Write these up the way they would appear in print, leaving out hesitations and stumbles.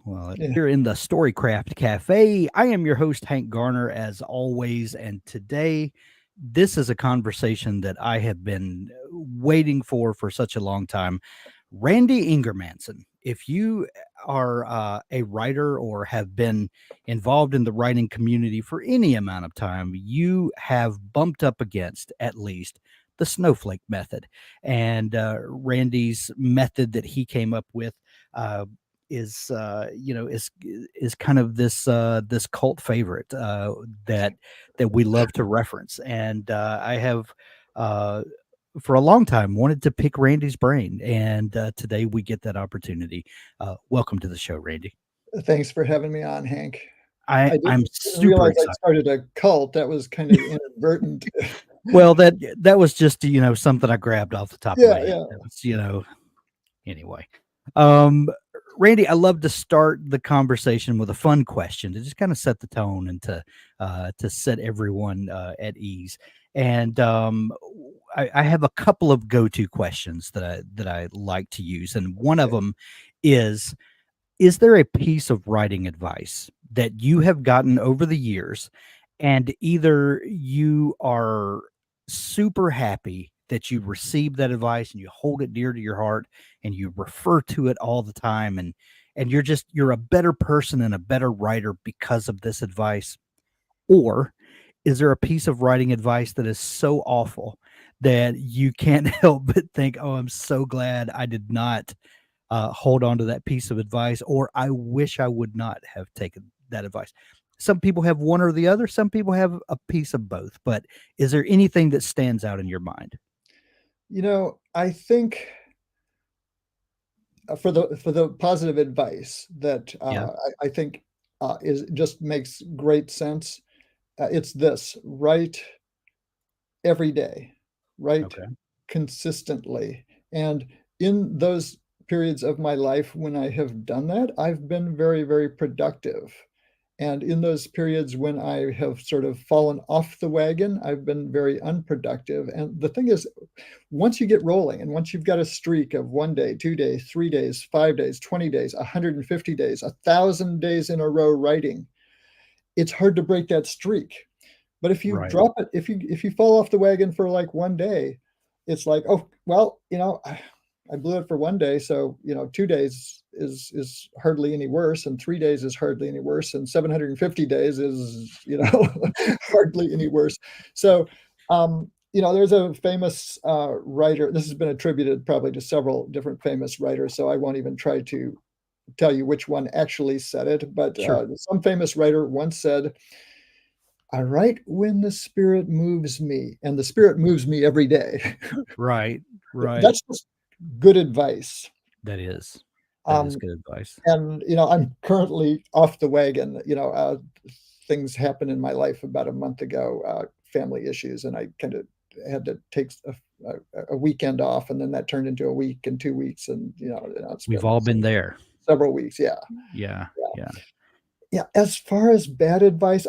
Well, Yeah. here in the Storycraft Cafe, I am your host, Hank Garner, as always. And today, this is a conversation that I have been waiting for such a long time. Randy Ingermanson, if you are a writer or have been involved in the writing community for any amount of time, you have bumped up against at least the Snowflake method. And Randy's method that he came up with. Is is kind of this cult favorite that we love to reference, and I have uh, for a long time wanted to pick Randy's brain, and today we get that opportunity. Welcome to the show, Randy. Thanks for having me on, Hank. I I'm didn't super realize I excited. started a cult. That was kind of inadvertent. Well, that was just something I grabbed off the top of Yeah, my head. yeah. That was anyway. Um, Randy, I love to start the conversation with a fun question to just kind of set the tone and to set everyone at ease. And I have a couple of go-to questions that I like to use, and one of Okay. them is: is there a piece of writing advice that you have gotten over the years, and either you are super happy that you received that advice and you hold it dear to your heart and you refer to it all the time, and you're a better person and a better writer because of this advice? Or is there a piece of writing advice that is so awful that you can't help but think, oh, I'm so glad I did not hold on to that piece of advice, or I wish I would not have taken that advice? Some people have one or the other. Some people have a piece of both. But is there anything that stands out in your mind? I think for the positive advice that Yeah. I think is just makes great sense. It's this: write every day, write Okay. consistently, and in those periods of my life when I have done that, I've been very, very productive. And in those periods when I have sort of fallen off the wagon, I've been very unproductive. And the thing is, once you get rolling and once you've got a streak of 1 day, 2 days, 3 days, 5 days, 20 days, 150 days, 1,000 days in a row writing, it's hard to break that streak. But if you Right. drop it, if you fall off the wagon for like 1 day, it's like, oh well, I blew it for 1 day, so 2 days is hardly any worse, and 3 days is hardly any worse, and 750 days is hardly any worse. So, there's a famous writer. This has been attributed probably to several different famous writers, so I won't even try to tell you which one actually said it. But Sure. some famous writer once said, I write when the spirit moves me, and the spirit moves me every day. Right. Right. That's just good advice. That is. That is Um, good advice. and I'm currently off the wagon. Things happened in my life about a month ago, family issues, and I kind of had to take a weekend off, and then that turned into a week and 2 weeks, and it's We've been all been there. several weeks. Yeah, Yeah. yeah, Yeah. yeah. As far as bad advice,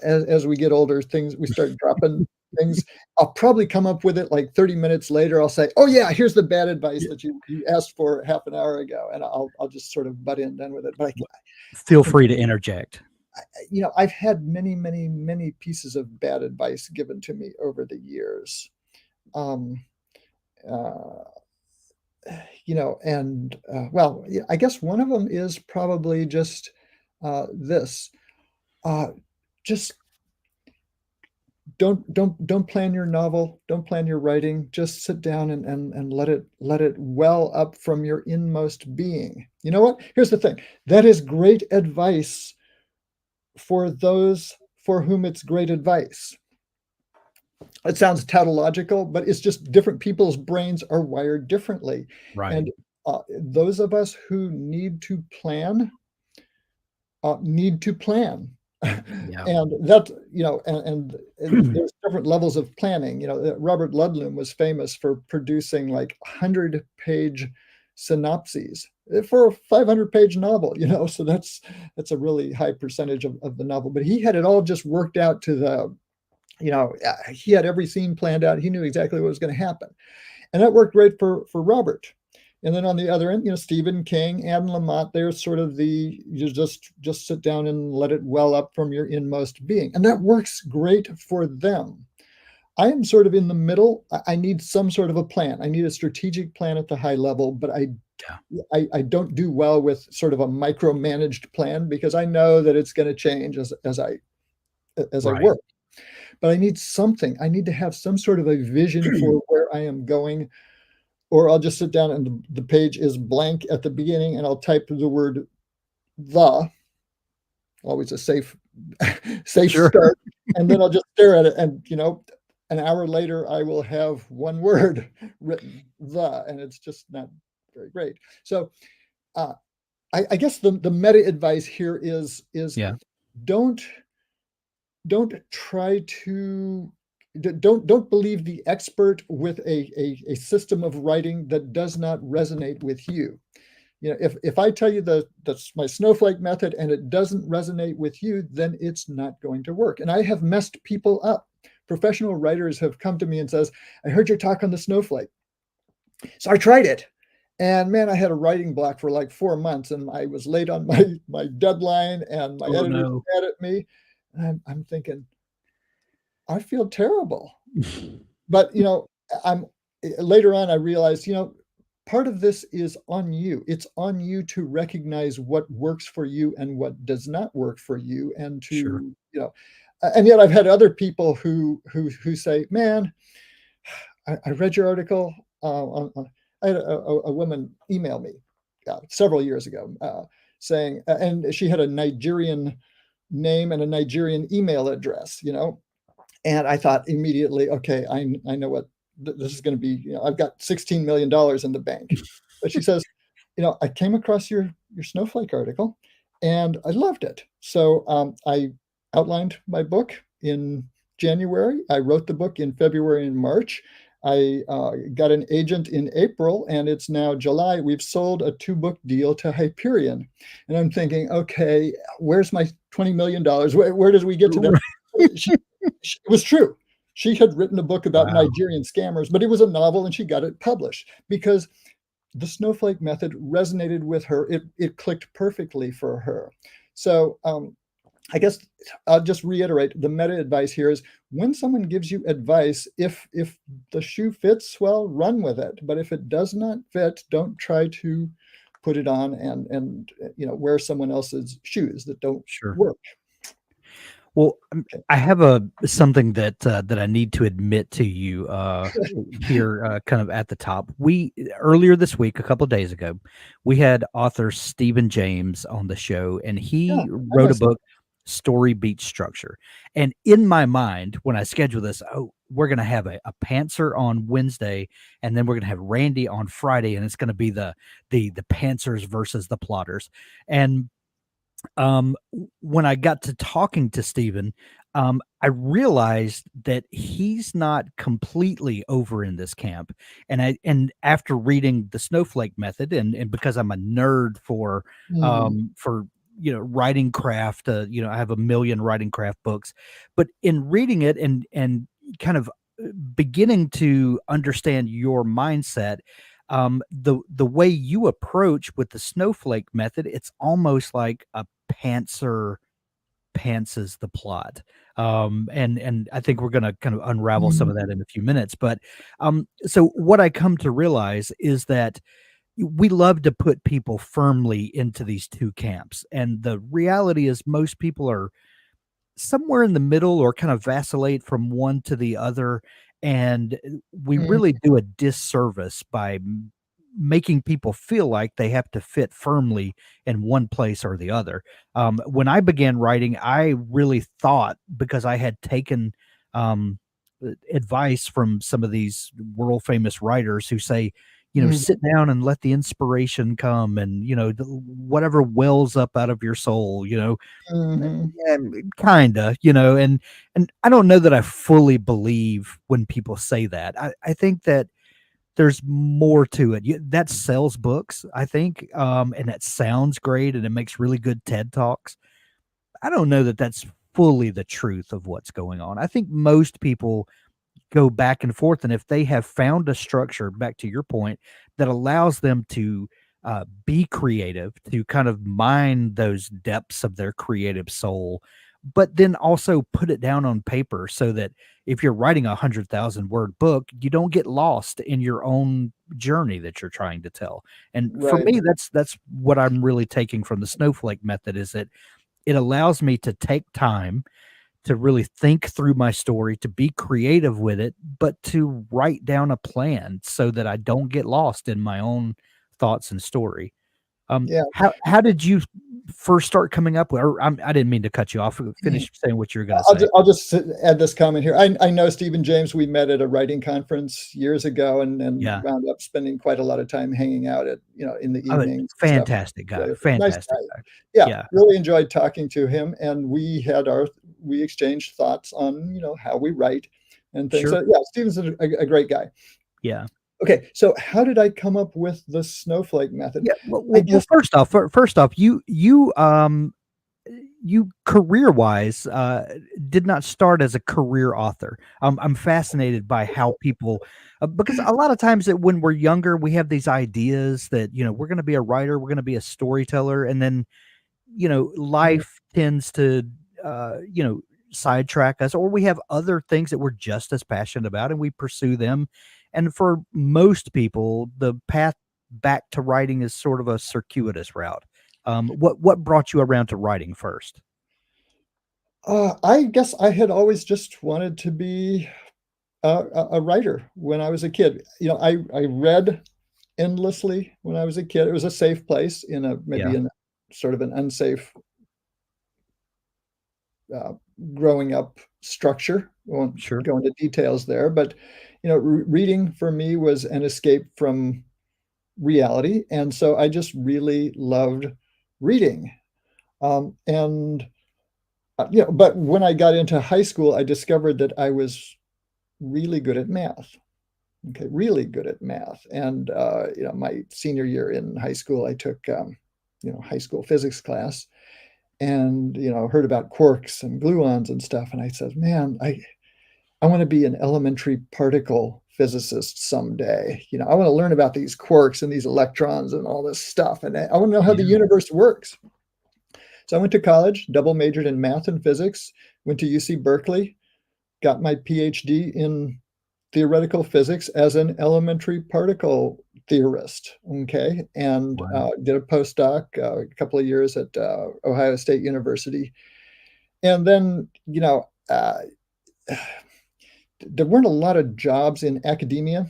as we get older, things we start dropping things. I'll probably come up with it like 30 minutes later. I'll say, "Oh yeah, here's the bad advice Yeah. that you asked for half an hour ago," and I'll just sort of butt in then with it. But W- I Feel think free to interject. I've had many, many, many pieces of bad advice given to me over the years. Um, uh, and well, yeah, I guess one of them is probably just this. Uh, just don't plan your novel, don't plan your writing, just sit down and let it well up from your inmost being. You know what, here's the thing: that is great advice for those for whom it's great advice. It sounds tautological, but it's just different people's brains are wired differently. Right. And those of us who need to plan. Yeah. And that, and there's different levels of planning. Robert Ludlum was famous for producing like 100-page synopses for a 500-page novel, so that's a really high percentage of the novel. But he had it all just worked out to he had every scene planned out. He knew exactly what was going to happen. And that worked great for Robert. And then on the other end, Stephen King, Anne Lamott, they're sort of you just sit down and let it well up from your inmost being. And that works great for them. I am sort of in the middle. I need some sort of a plan. I need a strategic plan at the high level, but Yeah. I don't do well with sort of a micromanaged plan because I know that it's going to change as I Right. work. But I need something. I need to have some sort of a vision for where I am going, or I'll just sit down and the page is blank at the beginning, and I'll type the word "the," always a safe safe Sure. start, and then I'll just stare at it, and an hour later I will have one word written, "the," and it's just not very great. So uh, I guess the meta advice here is Yeah. don't don't try to don't believe the expert with a system of writing that does not resonate with you. If I tell you that's my Snowflake method and it doesn't resonate with you, then it's not going to work. And I have messed people up. Professional writers have come to me and says, I heard your talk on the Snowflake. So I tried it. And man, I had a writing block for like 4 months and I was late on my deadline and my Oh editor's no. mad at me. And I'm thinking, I feel terrible. But I'm later on I realized, part of this is on you. It's on you to recognize what works for you and what does not work for you, and Sure. and yet I've had other people who say, "Man, I read your article." I had a woman email me several years ago saying, and she had a Nigerian name and a Nigerian email address, and I thought immediately, okay, I know what this is going to be. I've got $16 million in the bank. But she says, I came across your Snowflake article, and I loved it. So I outlined my book in January. I wrote the book in February and March. I got an agent in April, and it's now July. We've sold a 2-book deal to Hyperion, and I'm thinking, okay, where's my $20 million? Where does we get to that? She, it was true. She had written a book about Wow. Nigerian scammers, but it was a novel and she got it published because the Snowflake method resonated with her. It clicked perfectly for her. So I guess I'll just reiterate the meta advice here is when someone gives you advice, if the shoe fits, well, run with it. But if it does not fit, don't try to put it on and wear someone else's shoes that don't Sure. work. Well, Okay. I have something that I need to admit to you here, kind of at the top. We earlier this week, a couple of days ago, we had author Stephen James on the show, and Yeah, he I wrote know a some. book, Story Beats Structure. And in my mind, when I schedule this, oh, we're going to have a pantser on Wednesday, and then we're going to have Randy on Friday, and it's going to be the pantsers versus the plotters. And when I got to talking to Steven, I realized that he's not completely over in this camp. And after reading the Snowflake method, and because I'm a nerd Mm, for writing craft, I have a million writing craft books, but in reading it and kind of beginning to understand your mindset, the way you approach with the Snowflake method, it's almost like a pantser pantses the plot. And I think we're gonna kind of unravel some of mhm, that in a few minutes. But so what I come to realize is that we love to put people firmly into these two camps. And the reality is most people are somewhere in the middle or kind of vacillate from one to the other. And we mhm, really do a disservice by making people feel like they have to fit firmly in one place or the other. When I began writing, I really thought, because I had taken um, advice from some of these world famous writers who say, mhm, sit down and let the inspiration come, and whatever wells up out of your soul, mhm, yeah, kinda, and I don't know that I fully believe when people say that. I think that there's more to it. That sells books, I think, and that sounds great, and it makes really good TED Talks. I don't know that that's fully the truth of what's going on. I think most people go back and forth. And if they have found a structure, back to your point, that allows them to be creative, to kind of mine those depths of their creative soul, but then also put it down on paper so that if you're writing 100,000 word book, you don't get lost in your own journey that you're trying to tell. And for Right. me, that's what I'm really taking from the Snowflake method, is that it allows me to take time to really think through my story, to be creative with it, but to write down a plan so that I don't get lost in my own thoughts and story. Yeah. How did you first start coming up with, or I didn't mean to cut you off. Finish saying what you were gonna say. I'll just add this comment here. I know Stephen James. We met at a writing conference years ago, and Yeah. wound up spending quite a lot of time hanging out at in the Oh, evenings and stuff. fantastic guy, Nice fantastic guy. guy. Yeah, Yeah, really enjoyed talking to him, and we exchanged thoughts on how we write and things. sure. So yeah, Stephen's a great guy. Yeah. Okay, so how did I come up with the snowflake method? Yeah, well I well well, just first off, you career-wise, did not start as a career author. I'm fascinated by how people, because a lot of times that when we're younger, we have these ideas that, we're gonna be a writer, we're gonna be a storyteller, and then, life tends to, sidetrack us, or we have other things that we're just as passionate about and we pursue them. And for most people, the path back to writing is sort of a circuitous route. What brought you around to writing first? I guess I had always just wanted to be a writer when I was a kid. I read endlessly when I was a kid. It was a safe place in a maybe Yeah, in sort of an unsafe uh, growing up structure. I won't sure. go into details there, but reading for me was an escape from reality, and so I just really loved reading. And but when I got into high school, I discovered that I was really good at math. Okay, really good at math. And my senior year in high school, I took high school physics class, and heard about quarks and gluons and stuff. And I said, man, I want to be an elementary particle physicist someday. I want to learn about these quarks and these electrons and all this stuff, and I want to know how the Yeah. universe works. So I went to college, double majored in math and physics, went to UC Berkeley, got my PhD in theoretical physics as an elementary particle theorist. Okay, and Wow. did a postdoc, a couple of years at Ohio State University, and then there weren't a lot of jobs in academia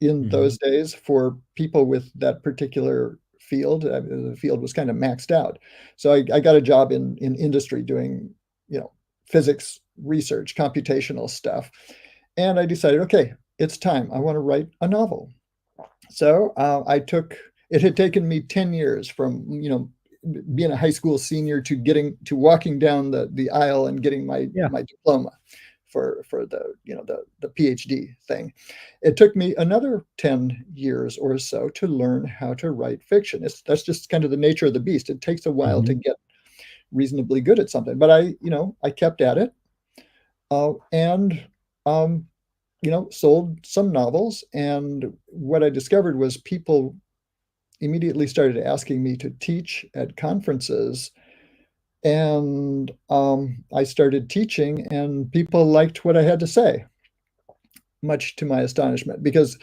in Mhm. those days for people with that particular field. The field was kind of maxed out, so I got a job in industry doing you know physics research, computational stuff, and I decided, okay, it's time. I want to write a novel. So I took. It had taken me 10 years from being a high school senior to getting to walking down the aisle and getting my Yeah. my diploma for the PhD thing. It took me another 10 years or so to learn how to write fiction. That's just kind of the nature of the beast. It takes a while to Mhm. get reasonably good at something, but I kept at it, and um, sold some novels. And what I discovered was people immediately started asking me to teach at conferences, and I started teaching, and people liked what I had to say, much to my astonishment, because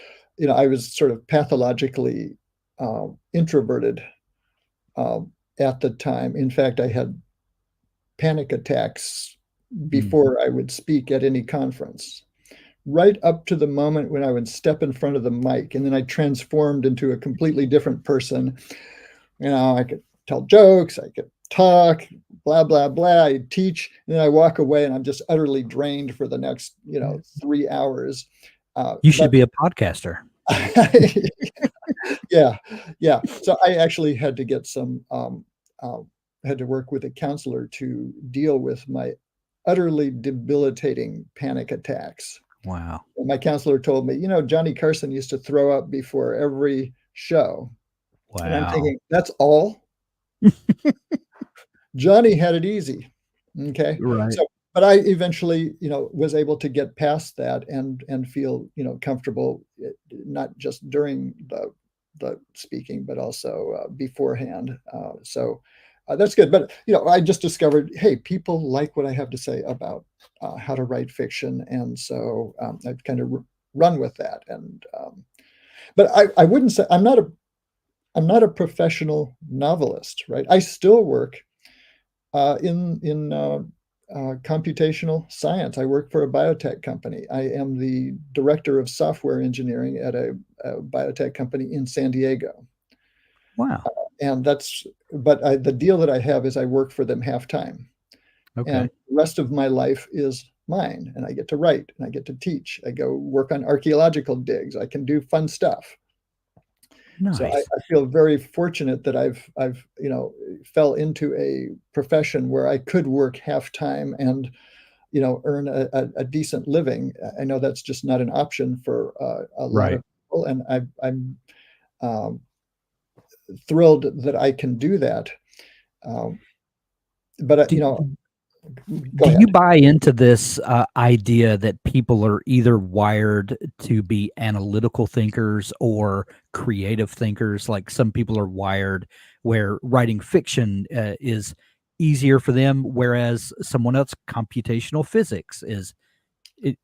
I was sort of pathologically introverted uh, at the time. In fact, I had panic attacks Mm. before I would speak at any conference, right up to the moment when I would step in front of the mic, and then I transformed into a completely different person. I could tell jokes, I could talk, blah, blah, blah. I teach, and then I walk away and I'm just utterly drained for the next, 3 hours. You should But be a podcaster. yeah, yeah. So I actually had to get had to work with a counselor to deal with my utterly debilitating panic attacks. Wow. And my counselor told me, Johnny Carson used to throw up before every show. And I'm Wow. thinking, that's all? Johnny had it easy. Okay. Right. So, but I eventually, was able to get past that and feel, comfortable, not just during the speaking, but also beforehand. So that's good. But I just discovered, hey, people like what I have to say about how to write fiction, and so I've kind of run with that. And but I wouldn't say I'm not a professional novelist, right? I still work in computational science. I work for a biotech company. I am the director of software engineering at a biotech company in San Diego. Wow. And the deal that I have is I work for them half time. And Okay. the rest of my life is mine. And I get to write and I get to teach. I go work on archaeological digs. I can do fun stuff. So Nice. I feel very fortunate that I've fell into a profession where I could work half time and earn a decent living. I know that's just not an option for a lot Right. of people, and I'm um, thrilled that I can do that. Um, but Do, go do you ahead. buy into this idea that people are either wired to be analytical thinkers or creative thinkers? Like some people are wired where writing fiction is easier for them, whereas someone else, computational physics is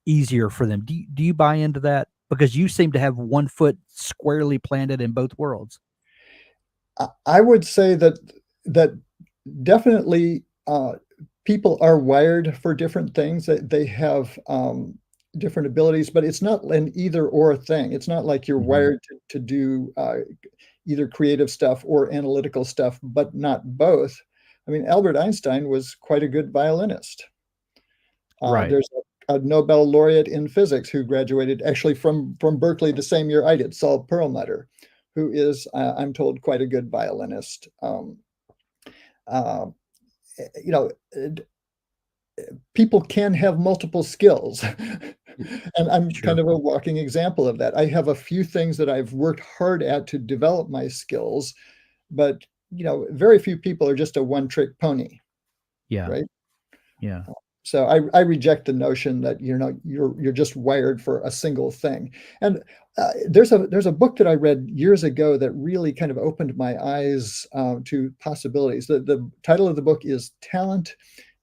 easier for them. Do you buy into that? Because you seem to have one foot squarely planted in both worlds. I would say that definitely people are wired for different things. That they have different abilities, but it's not an either or thing. It's not like you're Mhm. wired to do either creative stuff or analytical stuff, but not both. I mean, Albert Einstein was quite a good violinist. Right. There's a Nobel laureate in physics who graduated actually from Berkeley the same year I did, Saul Perlmutter, who is, I'm told, quite a good violinist. Uh, you know, People can have multiple skills. And I'm kind Sure. of a walking example of that. I have a few things that I've worked hard at to develop my skills, but very few people are just a one-trick pony, Yeah. right? Yeah. So I reject the notion that you're just wired for a single thing. And there's a book that I read years ago that really kind of opened my eyes to possibilities. The title of the book is "Talent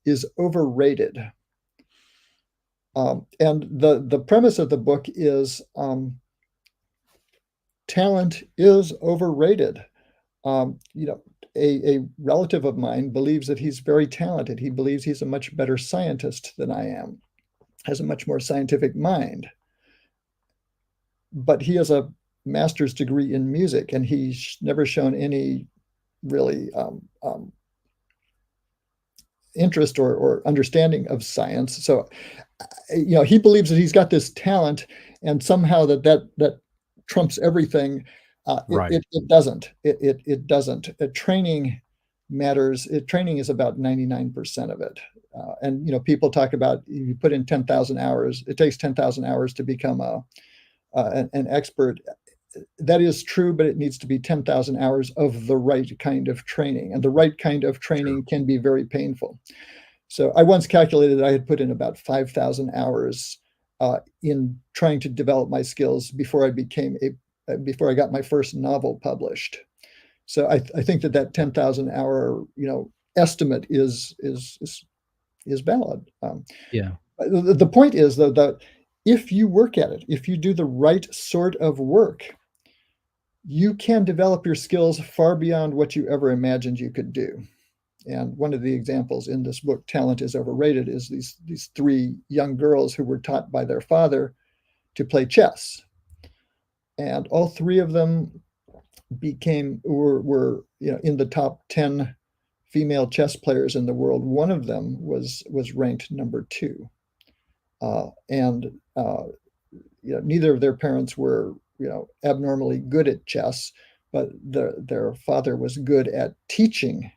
is Overrated," and the premise of the book is talent is overrated. You know, a relative of mine believes that he's very talented. He believes he's a much better scientist than I am, has a much more scientific mind, but he has a master's degree in music, and he's never shown any really interest or understanding of science. So, he believes that he's got this talent, and somehow that trumps everything. Right. It doesn't. It doesn't. Training matters. Training is about 99% of it. And people talk about you put in 10,000 hours. It takes 10,000 hours to become an expert. That is true, but it needs to be 10,000 hours of the right kind of training, and the right kind of Sure. training can be very painful. So I once calculated I had put in about 5,000 hours in trying to develop my skills before I got my first novel published. So I think that 10,000 hour estimate is valid. Yeah. The point is though that if you work at it, if you do the right sort of work, you can develop your skills far beyond what you ever imagined you could do. And one of the examples in this book, Talent is Overrated, is these three young girls who were taught by their father to play chess. And all three of them were in the top 10 female chess players in the world. One of them was ranked number two. And neither of their parents were abnormally good at chess, but their father was good at teaching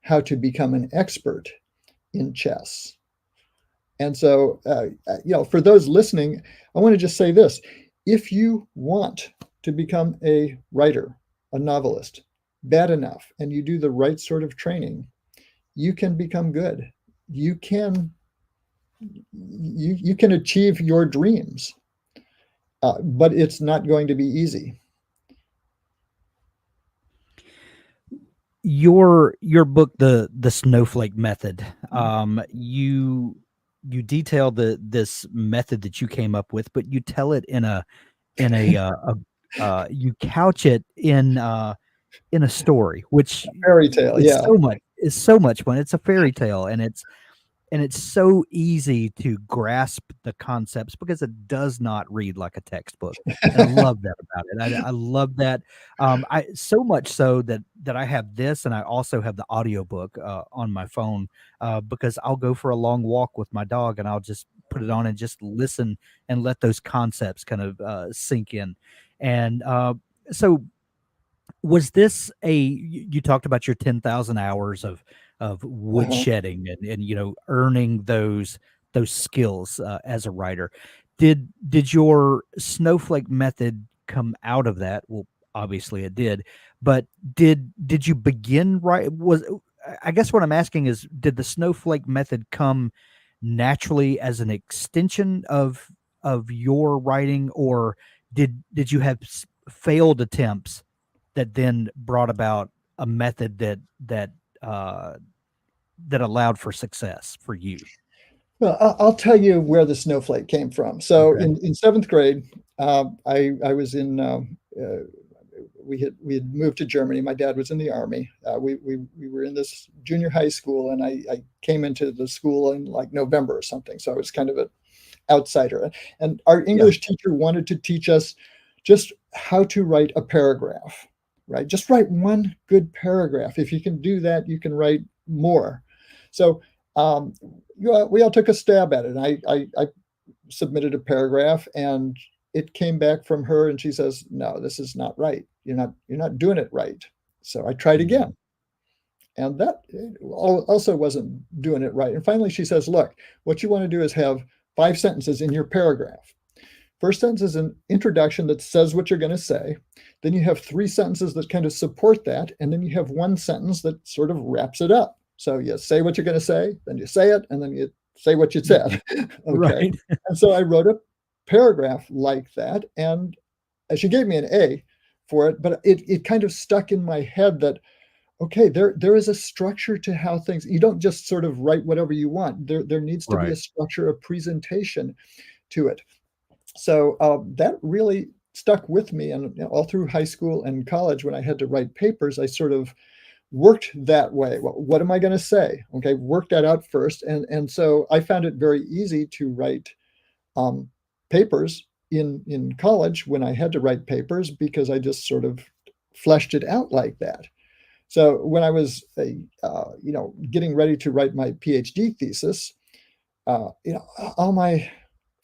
how to become an expert in chess. And so, for those listening, I want to just say this: if you want to become a writer, a novelist, bad enough, and you do the right sort of training, you can become good. You can you can achieve your dreams, but it's not going to be easy. Your book, the Snowflake Method, Mm. you detail this method that you came up with, but you tell it in a you couch it in a story, which Fairy tale, yeah. is so much fun. It's a fairy tale, and it's so easy to grasp the concepts because it does not read like a textbook, and I love that about it. I love that, I so much so that I have this, and I also have the audiobook, on my phone, because I'll go for a long walk with my dog, and I'll just put it on and just listen and let those concepts kind of, sink in, and, so was this a you talked about your 10,000 hours of wood Uh-huh. shedding and earning those skills, as a writer. Did your Snowflake method come out of that? Well, obviously it did, but did you begin right was I guess what I'm asking is, did the Snowflake method come naturally as an extension of your writing, or did you have failed attempts that then brought about a method uh, that allowed for success for you? Well, I'll tell you where the snowflake came from. So Okay. in seventh grade, I was in we had moved to Germany. My dad was in the army. We were in this junior high school, and I came into the school in like November or something. So I was kind of an outsider. And our Yeah. English teacher wanted to teach us just how to write a paragraph, right? Just write one good paragraph. If you can do that, you can write more. So um, we all took a stab at it. I submitted a paragraph, and it came back from her, and she says, "No, this is not right. You're not doing it right." So I tried Mhm. again, and that also wasn't doing it right. And finally, she says, "Look, what you want to do is have 5 sentences in your paragraph. First sentence is an introduction that says what you're going to say. Then you have 3 sentences that kind of support that. And then you have one sentence that sort of wraps it up. So you say what you're going to say, then you say it, and then you say what you said." Okay. Right. And so I wrote a paragraph like that. And she gave me an A for it, but it kind of stuck in my head that, okay, there is a structure to how things, you don't just sort of write whatever you want. There needs to be Right. a structure, a presentation to it. So that really stuck with me, and all through high school and college, when I had to write papers, I sort of worked that way. Well, what am I going to say? Okay, work that out first, and so I found it very easy to write um, papers in college when I had to write papers, because I just sort of fleshed it out like that. So when I was getting ready to write my PhD thesis, all my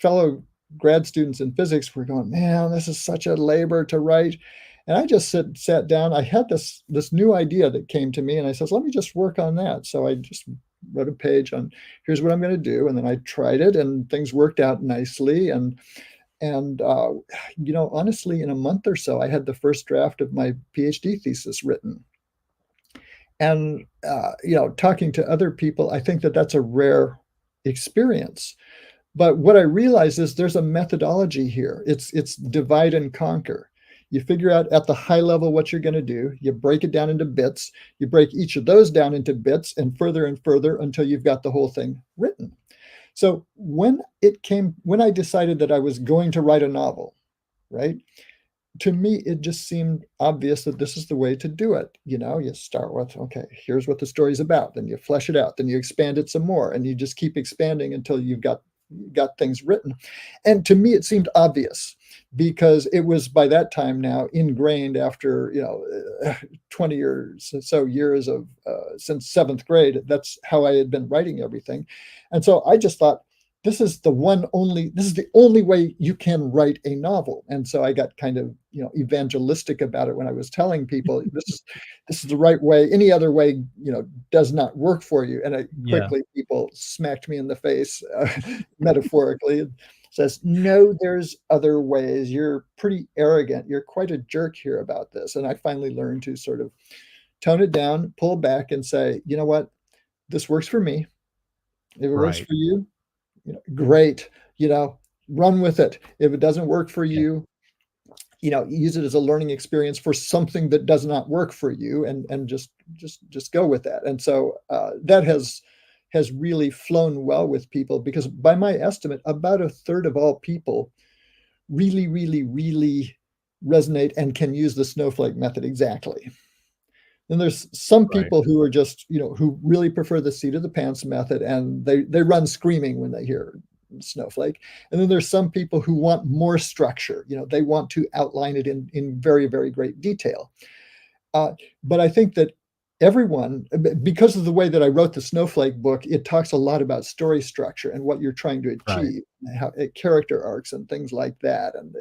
fellow grad students in physics were going, "Man, this is such a labor to write." And I just sat down. I had this new idea that came to me, and I says, "Let me just work on that." So I just wrote a page on, here's what I'm going to do, and then I tried it, and things worked out nicely. And honestly, in a month or so, I had the first draft of my PhD thesis written. And talking to other people, I think that that's a rare experience. But what I realize is there's a methodology here. It's divide and conquer. You figure out at the high level what you're going to do. You break it down into bits. You break each of those down into bits and further until you've got the whole thing written. So when I decided that I was going to write a novel, right? To me, it just seemed obvious that this is the way to do it. You start with, okay, here's what the story's about. Then you flesh it out. Then you expand it some more, and you just keep expanding until you've got things written. And to me, it seemed obvious, because it was by that time now ingrained after 20 or so years of since seventh grade. That's how I had been writing everything. And so I just thought, this is the only way you can write a novel. And so I got kind of evangelistic about it when I was telling people, this is the right way. Any other way does not work for you. And Yeah. quickly people smacked me in the face, metaphorically, and says, "No, there's other ways. You're pretty arrogant. You're quite a jerk here about this." And I finally learned to sort of tone it down, pull back, and say, "You know what, this works for me. If it works Right. for you, great, you know, run with it. If it doesn't work for Yeah. you, use it as a learning experience for something that does not work for you, and just go with that. And so that has really flown well with people, because by my estimate, about a third of all people really, really, really resonate and can use the Snowflake method exactly. Then there's some Right. people who are just, who really prefer the seat of the pants method, and they run screaming when they hear Snowflake. And then there's some people who want more structure. They want to outline it in very, very great detail. Uh, but I think that everyone, because of the way that I wrote the Snowflake book, it talks a lot about story structure and what you're trying to Right. achieve, how, character arcs and things like that, and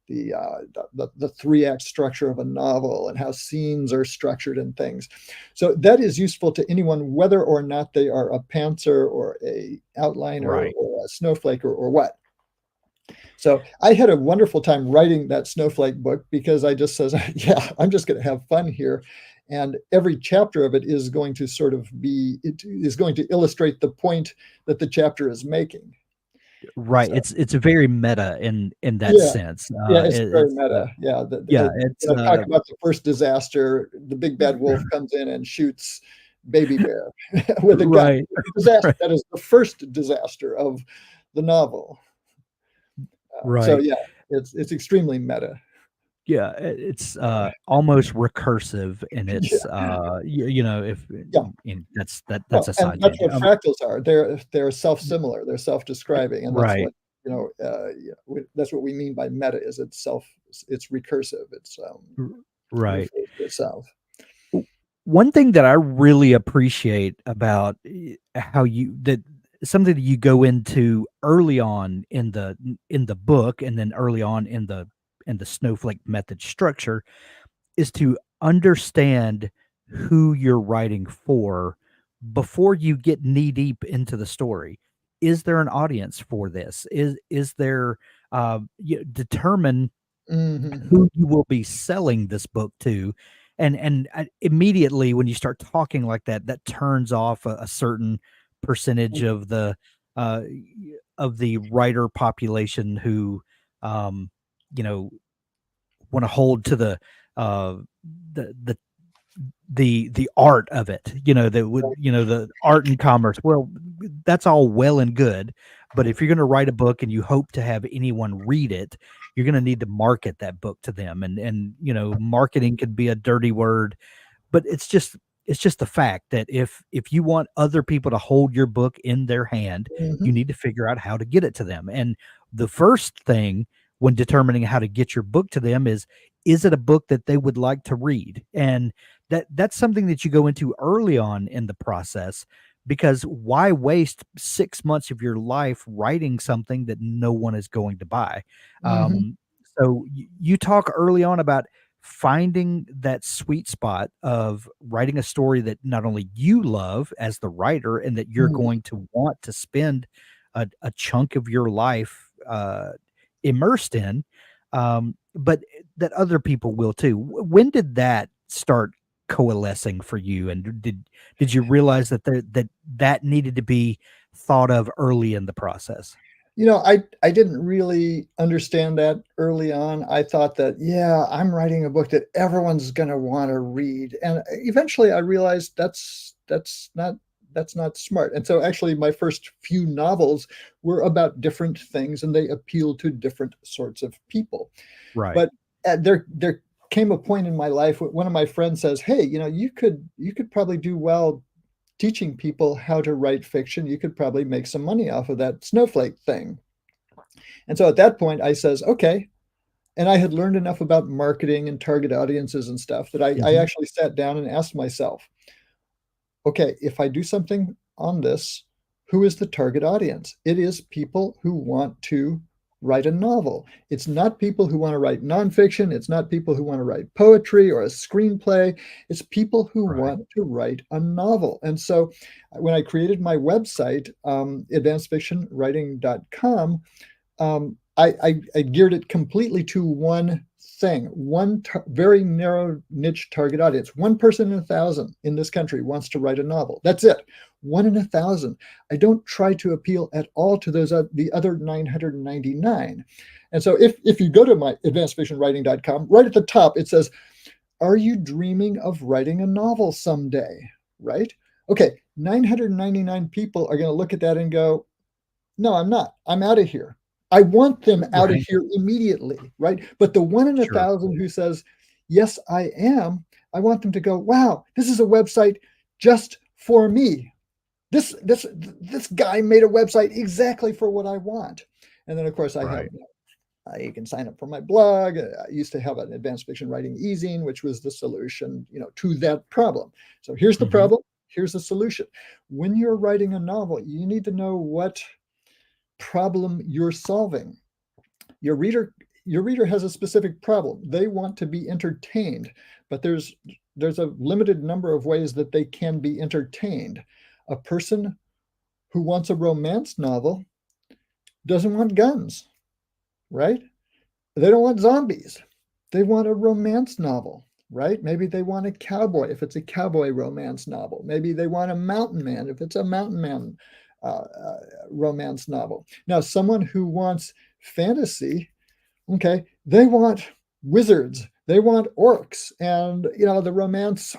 the 3 act structure of a novel, and how scenes are structured and things. So that is useful to anyone, whether or not they are a pantser or a outliner Right. or a snowflake, or what. So I had a wonderful time writing that Snowflake book, because I just says, yeah, I'm just going to have fun here. And every chapter of it is going to sort of it is going to illustrate the point that the chapter is making. Right. So It's a very meta in that yeah, sense. yeah, it's very It's meta. Yeah, yeah, it's talk about the first disaster. The big bad wolf comes in and shoots baby bear with a gun. right. Disaster. Right. That is the first disaster of the novel. So Right. yeah, it's extremely meta. Yeah, it's almost recursive in Yeah. its you know, if Yeah. that's Well, a and side that's tangent. what fractals are. They're self-similar. They're self-describing, and that's Right. what that's what we mean by meta. Is it's recursive. r- Right. Refers to itself. W- One thing that I really appreciate about how you that something that you go into early on in the book, and then early on in the snowflake method structure, is to understand who you're writing for before you get knee deep into the story. Is there an audience for this? Is there determine Hmm. who you will be selling this book to, and immediately when you start talking like that, that turns off a certain percentage uh, of the writer population who um, you know want to hold to uh, the the the art of it, that would, the art and commerce. Well, that's all well and good, but if you're going to write a book and you hope to have anyone read it, you're going to need to market that book to them, and marketing could be a dirty word, but it's just the fact that if you want other people to hold your book in their hand, Hmm. you need to figure out how to get it to them. And the first thing when determining how to get your book to them is it a book that they would like to read? And that's something that you go into early on in the process, because why waste 6 months of your life writing something that no one is going to buy? Hmm. Um, so you talk early on about finding that sweet spot of writing a story that not only you love as the writer and that you're Hmm. going to want to spend a chunk of your life immersed in, but that other people will too. When did that start coalescing for you, and did you realize that that needed to be thought of early in the process? I didn't really understand that early on. I thought that, yeah, I'm writing a book that everyone's going to want to read. And eventually I realized that's not smart. And so actually my first few novels were about different things, and they appeal to different sorts of people. Right. But there came a point in my life when one of my friends says, "Hey, you could probably do well teaching people how to write fiction. You could probably make some money off of that Snowflake thing." And so at that point, I says, "Okay." And I had learned enough about marketing and target audiences and stuff that I Mhm. actually sat down and asked myself, okay, if I do something on this, who is the target audience? It is people who want to write a novel. It's not people who want to write nonfiction. It's not people who want to write poetry or a screenplay. It's people who Right. want to write a novel. And so when I created my website, advancedfictionwriting.com, I geared it completely to one saying very narrow niche target audience. One person in 1,000 in this country wants to write a novel. That's it. One in 1,000. I don't try to appeal at all to those the other 999. And so if you go to my advancedfictionwriting.com, right at the top it says, "Are you dreaming of writing a novel someday?" Right? Okay, 999 people are going to look at that and go, "No, I'm not. I'm out of here." I want them out of Right. here immediately, right? But the one in a Sure. thousand who says, "Yes, I am," I want them to go, "Wow, this is a website just for me. This guy made a website exactly for what I want." And then, of course, I have Right. you can sign up for my blog. I used to have an advanced fiction writing e-zine, which was the solution, to that problem. So here's the Hmm. problem. Here's the solution. When you're writing a novel, you need to know what problem you're solving. Your reader your reader has a specific problem. They want to be entertained, but there's a limited number of ways that they can be entertained. A person who wants a romance novel doesn't want guns, right? They don't want zombies. They want a romance novel, right? Maybe they want a cowboy if it's a cowboy romance novel. Maybe they want a mountain man if it's a mountain man romance novel. Now, someone who wants fantasy, okay, they want wizards, they want orcs, and the romance.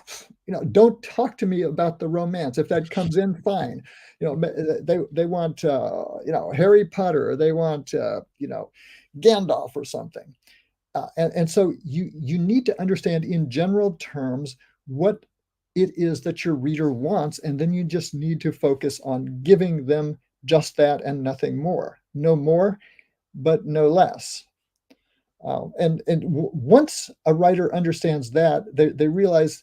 Don't talk to me about the romance. If that comes in, fine. They want Harry Potter, or they want Gandalf or something. And so you need to understand in general terms what it is that your reader wants, and then you just need to focus on giving them just that and nothing more. No more, but no less. And once a writer understands that, they realize,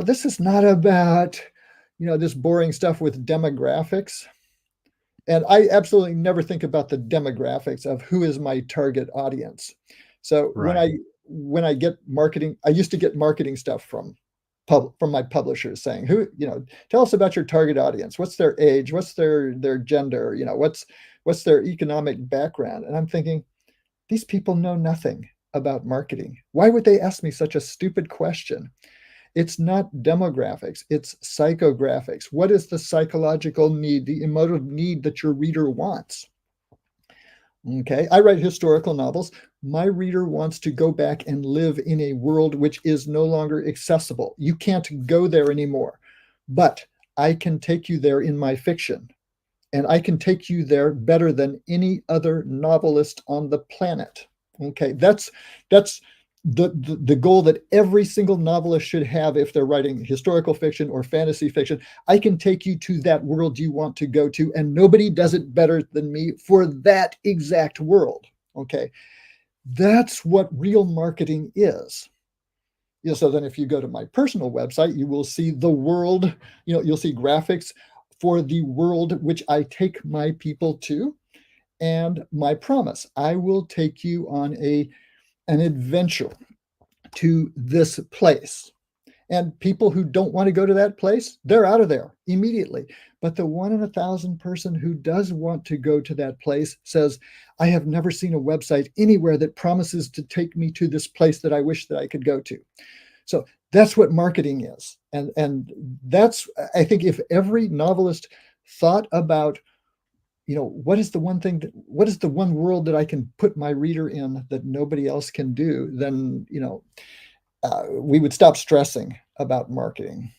this is not about, this boring stuff with demographics. And I absolutely never think about the demographics of who is my target audience. So Right. when I get marketing, I used to get marketing stuff from my publishers saying, tell us about your target audience. What's their age? What's their gender? What's their economic background? And I'm thinking, these people know nothing about marketing. Why would they ask me such a stupid question? It's not demographics, it's psychographics. What is the psychological need, the emotive need that your reader wants? Okay, I write historical novels. My reader wants to go back and live in a world which is no longer accessible. You can't go there anymore, but I can take you there in my fiction, and I can take you there better than any other novelist on the planet. Okay, that's the goal that every single novelist should have if they're writing historical fiction or fantasy fiction. I can take you to that world you want to go to, and nobody does it better than me for that exact world. Okay, that's what real marketing is. So then if you go to my personal website, you will see the world, you'll see graphics for the world which I take my people to. And my promise, I will take you on an adventure to this place. And people who don't want to go to that place, they're out of there immediately. But the one in 1,000 person who does want to go to that place says, "I have never seen a website anywhere that promises to take me to this place that I wish that I could go to." So that's what marketing is. And that's, I think, if every novelist thought about, what is the one world that I can put my reader in that nobody else can do, then, we would stop stressing about marketing.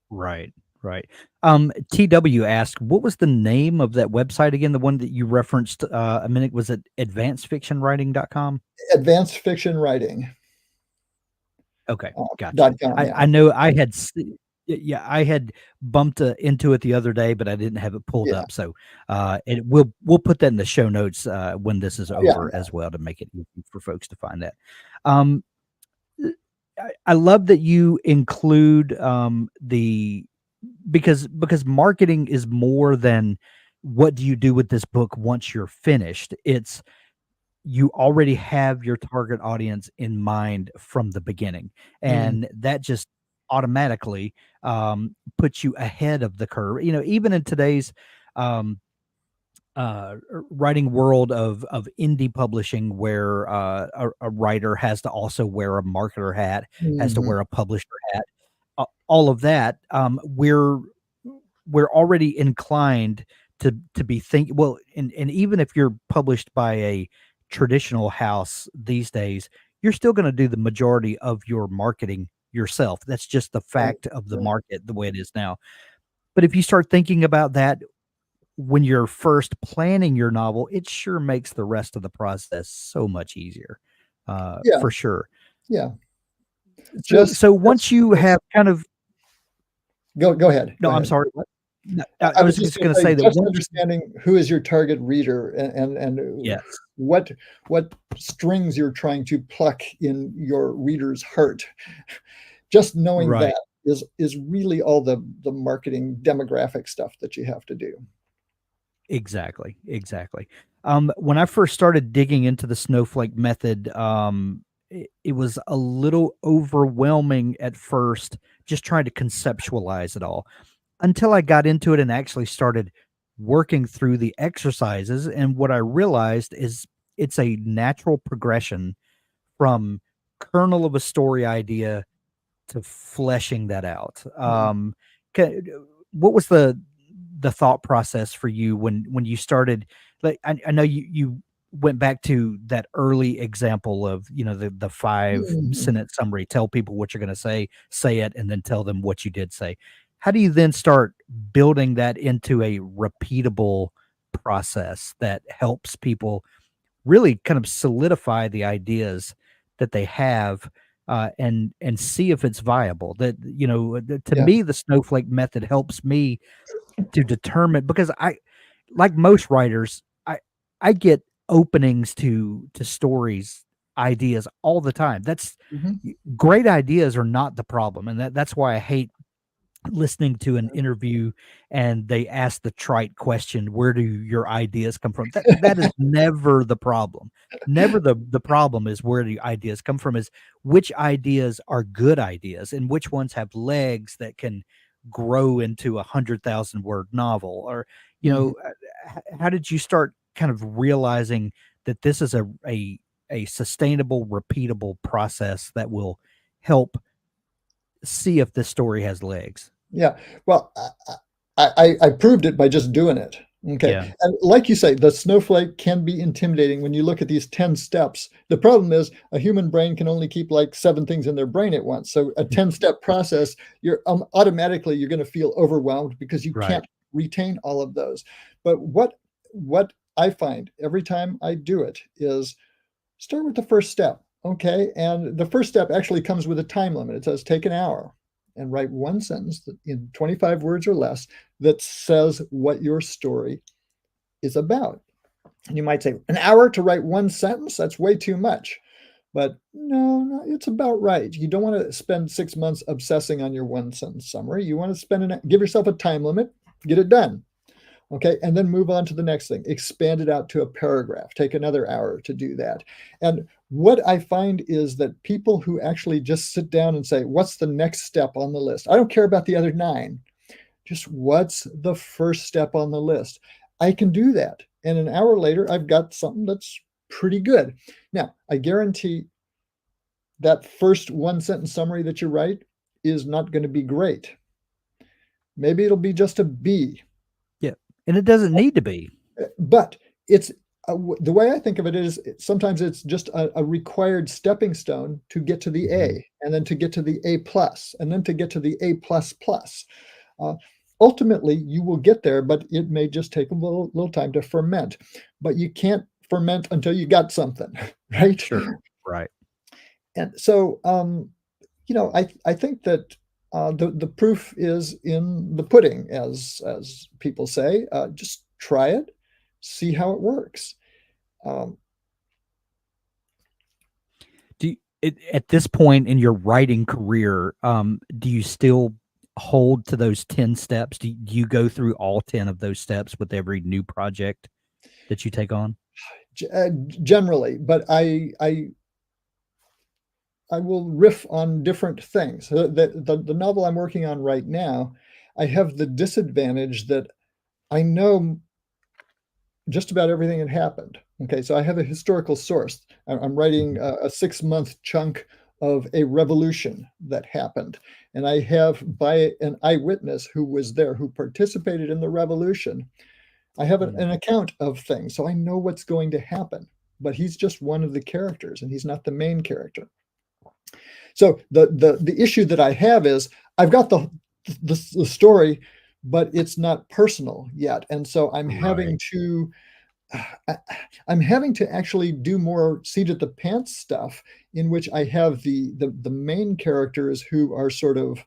Right. Right. TW asked, what was the name of that website again? The one that you referenced a minute, was it advancedfictionwriting.com? Advanced fiction writing Okay, gotcha. .com. I Yeah. I know I had yeah, I had bumped, into it the other day, but I didn't have it pulled Yeah. up, so, and we'll put that in the show notes, when this is Yeah. over as well to make it easy for folks to find that. Um, I love that you include, the because marketing is more than what do you do with this book once you're finished. It's you already have your target audience in mind from the beginning, Mm, and that just automatically puts you ahead of the curve. Even in today's um writing world of indie publishing where a writer has to also wear a marketer hat, has to Mhm. wear a publisher hat, all of that. We're already inclined to be think well, and even if you're published by a traditional house these days, you're still going to do the majority of your marketing yourself. That's just the Right, fact of the right. market the way it is now. But if you start thinking about that when you're first planning your novel, it sure makes the rest of the process so much easier, Yeah, for sure. yeah. So Just so just once you have kind of go ahead, no, go I'm ahead. sorry, what? No, I I was was just just gonna gonna say, say that just once you understanding who is your target reader and yes, what what strings you're trying to pluck in your reader's heart. Just knowing right. that is really all the marketing demographic stuff that you have to do. Exactly, exactly. When I first started digging into the snowflake method, it was a little overwhelming at first, just trying to conceptualize it all until I got into it and actually started working through the exercises. And what I realized is it's a natural progression from kernel of a story idea to fleshing that out. Mhm. Ca what was the thought process for you when you started like, I know you went back to that early example of, the 5 Mhm. sentence summary, tell people what you're gonna say it, and then tell them what you did say. How do you then start building that into a repeatable process that helps people really kind of solidify the ideas that they have, and see if it's viable. That to Yeah. me, the snowflake method helps me to determine because like most writers, I get openings to stories, ideas all the time. That's Mhm. great ideas are not the problem, and that's why I hate listening to an interview and they ask the trite question, "Where do your ideas come from?" That is never the problem. Never the problem is where the ideas come from, is which ideas are good ideas and which ones have legs that can grow into 100,000 word novel, or, Mhm. how did you start kind of realizing that this is a sustainable, repeatable process that will help see if this story has legs? Yeah. Well, I proved it by just doing it. Okay. Yeah. And like you say, the snowflake can be intimidating when you look at these 10 steps. The problem is a human brain can only keep like 7 things in their brain at once. So a 10-step process, you're automatically you're going to feel overwhelmed because you Right. can't retain all of those. But what I find every time I do it is start with the first step. Okay. And the first step actually comes with a time limit. It says take an hour and write one sentence in 25 words or less that says what your story is about. And you might say, an hour to write one sentence? That's way too much. But no, no, it's about right. You don't want to spend 6 months obsessing on your one sentence summary. You want to give yourself a time limit, get it done. Okay, and then move on to the next thing. Expand it out to a paragraph. Take another hour to do that. And what I find is that people who actually just sit down and say, what's the next step on the list? I don't care about the other 9. Just what's the first step on the list? I can do that. And an hour later, I've got something that's pretty good. Now, I guarantee that first one sentence summary that you write is not going to be great. Maybe it'll be just a B. Yeah, and it doesn't need to be. But it's the way I think of it is sometimes it's just a required stepping stone to get to the Mhm. A, and then to get to the A plus, and then to get to the A plus plus. Uh, Ultimately, you will get there, but it may just take a little time to ferment. But you can't ferment until you got something, right? Sure. Right. And so, I think that the proof is in the pudding, as people say. Just try it, see how it works. Um, Do you at this point in your writing career, do you still hold to those 10 steps? Do you go through all 10 of those steps with every new project that you take on? Generally, but I will riff on different things. The novel I'm working on right now, I have the disadvantage that I know just about everything that happened. Okay, so I have a historical source. I'm writing a 6-month chunk of a revolution that happened. And I have, by an eyewitness who was there, who participated in the revolution, I have Mm. an account of things. So I know what's going to happen. But he's just one of the characters, and he's not the main character. So the issue that I have is I've got the story, but it's not personal yet. And so Right. I- I'm having to actually do more seat at the pants stuff, in which I have the main characters who are sort of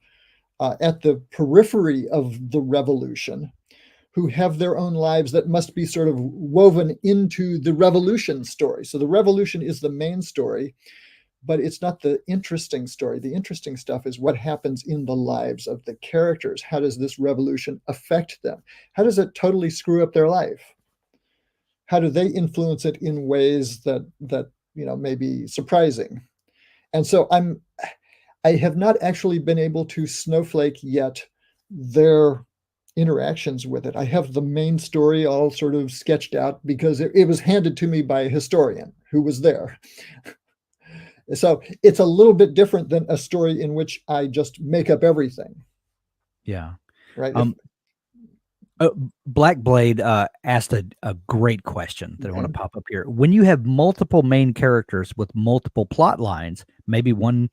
at the periphery of the revolution, who have their own lives that must be sort of woven into the revolution story. So the revolution is the main story, but it's not the interesting story. The interesting stuff is what happens in the lives of the characters. How does this revolution affect them? How does it totally screw up their life? How do they influence it in ways that may be surprising? And so I have not actually been able to snowflake yet their interactions with it. I have the main story all sort of sketched out because it was handed to me by a historian who was there. So it's a little bit different than a story in which I just make up everything, Yeah. right? If Um, Uh, Black Blade asked a great question that I want to okay. pop up here. When you have multiple main characters with multiple plot lines, maybe one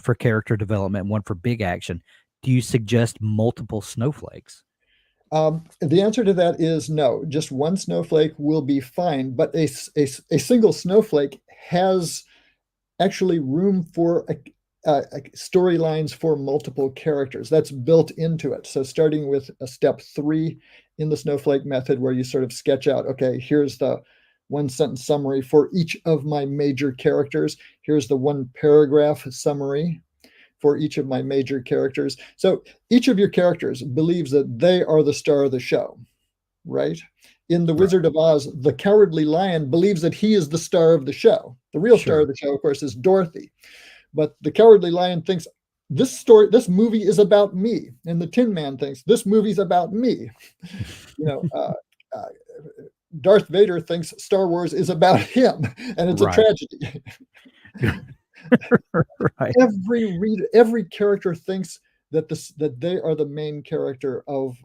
for character development, one for big action, do you suggest multiple snowflakes? The answer to that is no. Just one snowflake will be fine, but a single snowflake has actually room for storylines for multiple characters. That's built into it. So starting with a step 3 in the snowflake method, where you sort of sketch out, okay, here's the one sentence summary for each of my major characters. Here's the one paragraph summary for each of my major characters. So each of your characters believes that they are the star of the show, right? In The Right. Wizard of Oz, the Cowardly Lion believes that he is the star of the show. The real star Sure. of the show, of course, is Dorothy. But the Cowardly Lion thinks this movie is about me, and the Tin Man thinks this movie's about me. You know, uh, Darth Vader thinks Star Wars is about him, and it's a Right. tragedy. Right. Every character thinks that they are the main character of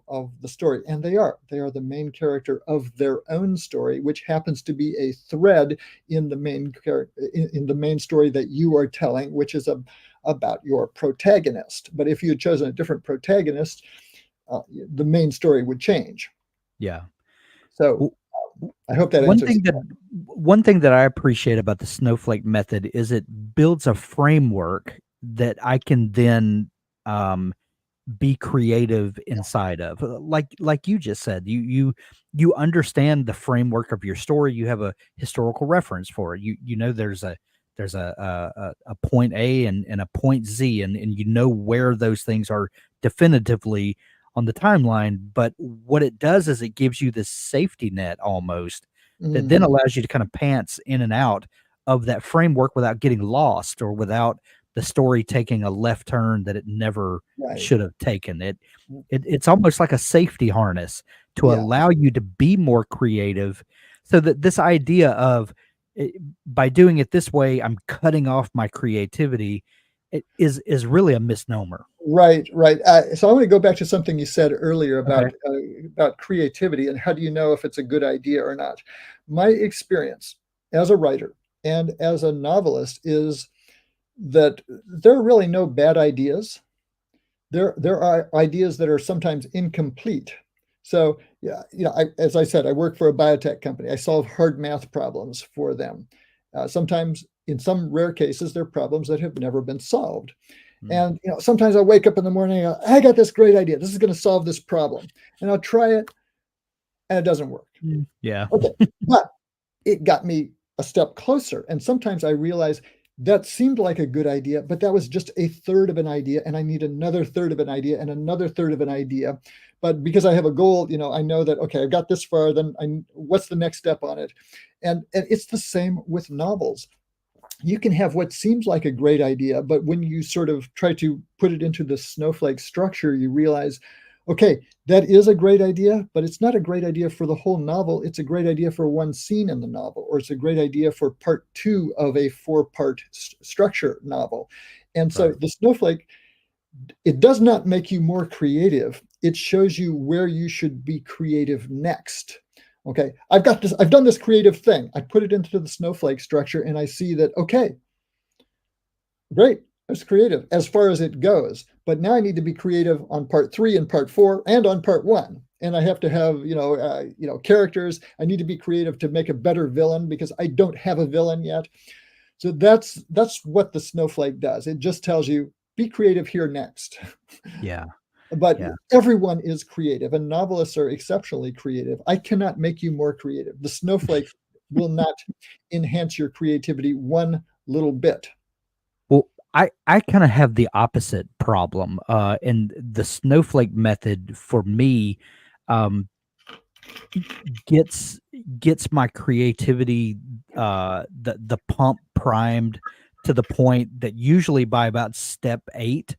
the story, and they are the main character of their own story, which happens to be a thread in the in the main story that you are telling, which is about your protagonist. But if you had chosen a different protagonist, the main story would change. Yeah. So W- I hope that One answers. thing that I appreciate about the snowflake method is it builds a framework that I can then um, be creative inside of. Like you just said, you understand the framework of your story. You have a historical reference for it. You know there's a point A and a point Z, and you know where those things are definitively on the timeline. But what it does is it gives you this safety net almost that then Mhm. allows you to kind of pants in and out of that framework without getting lost or without the story taking a left turn that it never Right. should have taken. It's almost like a safety harness to Yeah. allow you to be more creative, so that this idea of by doing it this way, I'm cutting off my creativity, is really a misnomer. Right, right. So I want to go back to something you said earlier Okay. about creativity and how do you know if it's a good idea or not. My experience as a writer and as a novelist is that there are really no bad ideas. There are ideas that are sometimes incomplete. So yeah, as I said, I work for a biotech company. I solve hard math problems for them. Sometimes, in some rare cases, they're problems that have never been solved. Mm, And sometimes I wake up in the morning and I got this great idea. This is going to solve this problem, and I'll try it, and it doesn't work. yeah. Okay, but it got me a step closer. And sometimes I realize that seemed like a good idea, but that was just a third of an idea, and I need another third of an idea and another third of an idea. But because I have a goal, I know that okay, I've got this far. Then what's the next step on it? And it's the same with novels. You can have what seems like a great idea, but when you sort of try to put it into the snowflake structure, you realize, Okay, that is a great idea, but it's not a great idea for the whole novel. It's a great idea for one scene in the novel, or it's a great idea for part two of a four-part structure novel. And so Right. the Snowflake, it does not make you more creative. It shows you where you should be creative next. Okay, I've got this, I've done this creative thing. I put it into the Snowflake structure and I see that, okay, great, that's creative as far as it goes. But now I need to be creative on part three and part four and on part one. And I have to have, characters. I need to be creative to make a better villain because I don't have a villain yet. So that's what the Snowflake does. It just tells you be creative here next. Yeah. But Yeah. everyone is creative, and novelists are exceptionally creative. I cannot make you more creative. The Snowflake will not enhance your creativity one little bit. Well, I kind of have the opposite problem. And the snowflake method for me, um, gets gets my creativity, the pump primed to the point that usually by about step 8,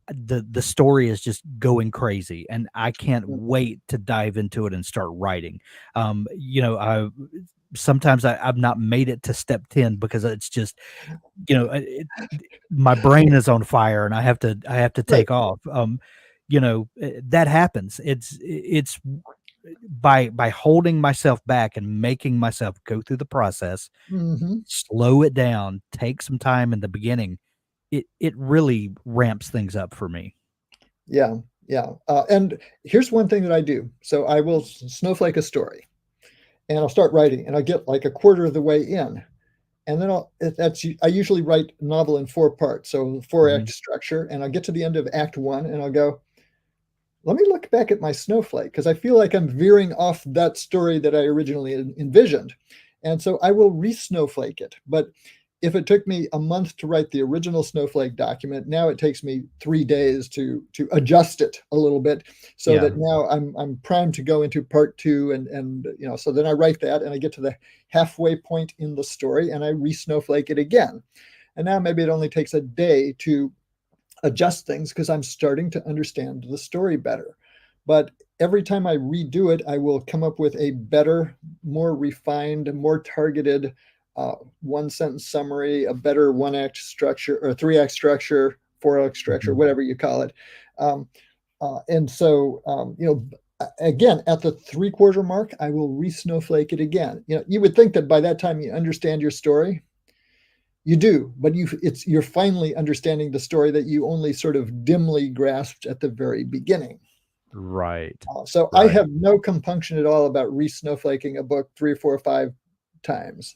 the story is just going crazy, and I can't wait to dive into it and start writing. I sometimes I've not made it to step 10 because it's just, my brain is on fire and I have to Right. take off. That happens. It's by holding myself back and making myself go through the process, Hmm. slow it down, take some time in the beginning, it really ramps things up for me. Yeah, yeah. And here's one thing that I do. So I will snowflake a story, and I'll start writing, and I get like a quarter of the way in, and then I usually write a novel in four parts, so four Mhm. act structure, and I'll get to the end of Act One, and I'll go, let me look back at my snowflake because I feel like I'm veering off that story that I originally envisioned. And so I will re-snowflake it. But if it took me a month to write the original snowflake document, now it takes me 3 days to adjust it a little bit so Yeah, that now I'm primed to go into part two, and so then I write that and I get to the halfway point in the story and I re-snowflake it again. And now maybe it only takes a day to adjust things because I'm starting to understand the story better. But every time I redo it, I will come up with a better, more refined, more targeted one sentence summary, a better one act structure or three act structure, four act structure, mhm. whatever you call it. And so, again, at the three-quarter mark, I will re-snowflake it again. You would think that by that time you understand your story, you do, but you're finally understanding the story that you only sort of dimly grasped at the very beginning. Right, So I right. have no compunction at all about re-snowflaking a book three, four, 5 times.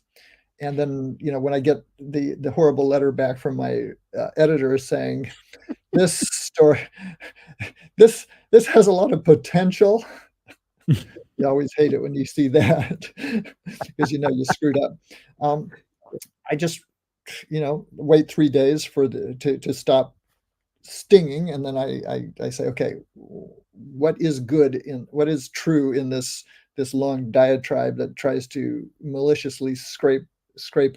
And then, when I get the horrible letter back from my editor saying this story, this has a lot of potential. You always hate it when you see that because you screwed up. Um, I just wait 3 days for to stop stinging, and then I say, okay, what is true in this long diatribe that tries to maliciously scrape